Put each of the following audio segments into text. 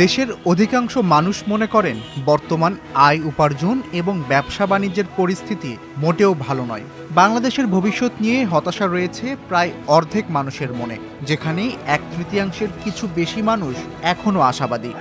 দেশের অধিকাংশ মানুষ মনে করেন বর্তমান আয় উপার্জন এবং ব্যবসা বাণিজ্যের পরিস্থিতি মোটেও ভালো নয়। বাংলাদেশের ভবিষ্যৎ নিয়ে হতাশা রয়েছে প্রায় অর্ধেক মানুষের মনে, যেখানে 1/3 কিছু বেশি মানুষ এখনও আশাবাদী।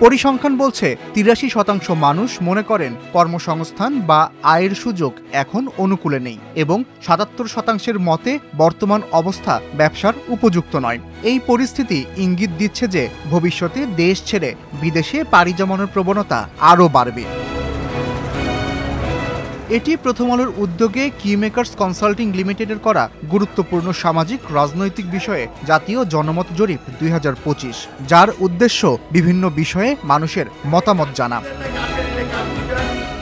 পরিসংখ্যান বলছে 83% মানুষ মনে করেন কর্মসংস্থান বা আয়ের সুযোগ এখন অনুকূলে নেই এবং 77% মতে বর্তমান অবস্থা ব্যবসার উপযুক্ত নয়। এই পরিস্থিতি ইঙ্গিত দিচ্ছে যে ভবিষ্যতে দেশ ছেড়ে বিদেশে পাড়ি জমানোর প্রবণতা আরও বাড়বে। এটি প্রথম আলোর উদ্যোগে কিমেকার্স কনসাল্টিং লিমিটেডের করা গুরুত্বপূর্ণ সামাজিক রাজনৈতিক বিষয়ে জাতীয় জনমত জরিপ 2025, যার উদ্দেশ্য বিভিন্ন বিষয়ে মানুষের মতামত জানা।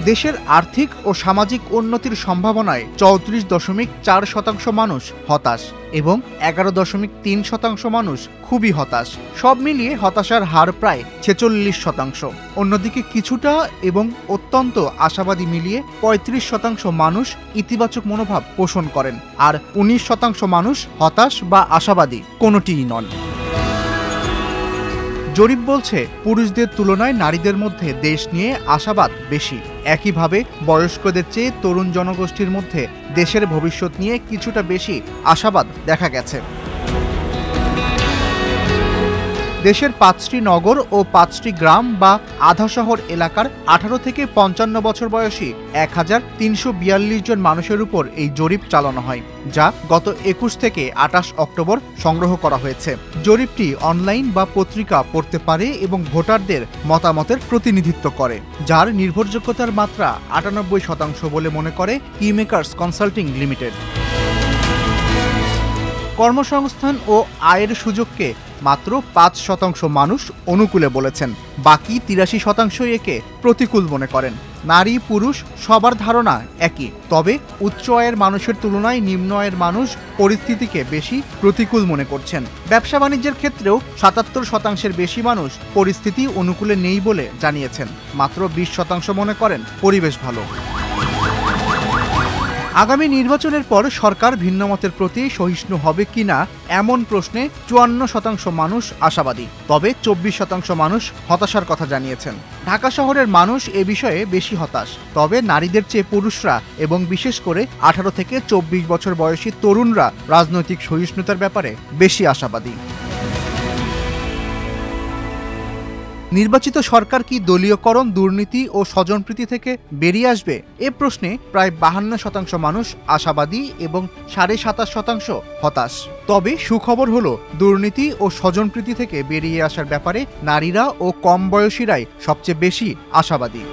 দেশের আর্থিক ও সামাজিক উন্নতির সম্ভাবনায় 34.4% মানুষ হতাশ এবং 11.3% মানুষ খুবই হতাশ। সব মিলিয়ে হতাশার হার প্রায় 46%। অন্যদিকে কিছুটা এবং অত্যন্ত আশাবাদী মিলিয়ে 35% মানুষ ইতিবাচক মনোভাব পোষণ করেন, আর 19% মানুষ হতাশ বা আশাবাদী কোনোটিই নন। জরিপ বলছে পুরুষদের তুলনায় নারীদের মধ্যে দেশ নিয়ে আশাবাদ বেশি। একইভাবে বয়স্কদের চেয়ে তরুণ জনগোষ্ঠীর মধ্যে দেশের ভবিষ্যৎ নিয়ে কিছুটা বেশি আশাবাদ দেখা গেছে। দেশের 5টি নগর ও 5টি গ্রাম বা আধা শহর এলাকার 18 থেকে 55 বছর বয়সী 1342 জন মানুষের উপর এই জরিপ চালানো হয়, যা গত 21 থেকে 28 অক্টোবর সংগ্রহ করা হয়েছে। জরিপটি অনলাইন বা পত্রিকা পড়তে পারে এবং ভোটারদের মতামতের প্রতিনিধিত্ব করে, যার নির্ভরযোগ্যতার মাত্রা 98% বলে মনে করে কিমেকার্স কনসাল্টিং লিমিটেড। কর্মসংস্থান ও আয়ের সুযোগকে মাত্র 5% মানুষ অনুকূলে বলেছেন, বাকি 83% একে প্রতিকূল মনে করেন। নারী পুরুষ সবার ধারণা একই, তবে উচ্চ আয়ের মানুষের তুলনায় নিম্ন আয়ের মানুষ পরিস্থিতিকে বেশি প্রতিকূল মনে করছেন। ব্যবসা বাণিজ্যের ক্ষেত্রেও 77% বেশি মানুষ পরিস্থিতি অনুকূলে নেই বলে জানিয়েছেন। মাত্র 20% মনে করেন পরিবেশ ভালো। আগামী নির্বাচনের পর সরকার ভিন্নমতের প্রতি সহিষ্ণু হবে কিনা এমন প্রশ্নে 54% মানুষ আশাবাদী, তবে 24% মানুষ হতাশার কথা জানিয়েছেন। ঢাকা শহরের মানুষ এ বিষয়ে বেশি হতাশ, তবে নারীদের চেয়ে পুরুষরা এবং বিশেষ করে 18 থেকে 24 বছর বয়সী তরুণরা রাজনৈতিক সহিষ্ণুতার ব্যাপারে বেশি আশাবাদী। নির্বাচিত সরকার কি দলীয়করণ, দুর্নীতি ও স্বজনপ্রীতি থেকে বেরিয়ে আসবে? এ প্রশ্নে প্রায় 52% মানুষ আশাবাদী এবং 27.5% হতাশ। তবে সুখবর হলো, দুর্নীতি ও স্বজনপ্রীতি থেকে বেরিয়ে আসার ব্যাপারে নারীরা ও কম বয়সীরাই সবচেয়ে বেশি আশাবাদী।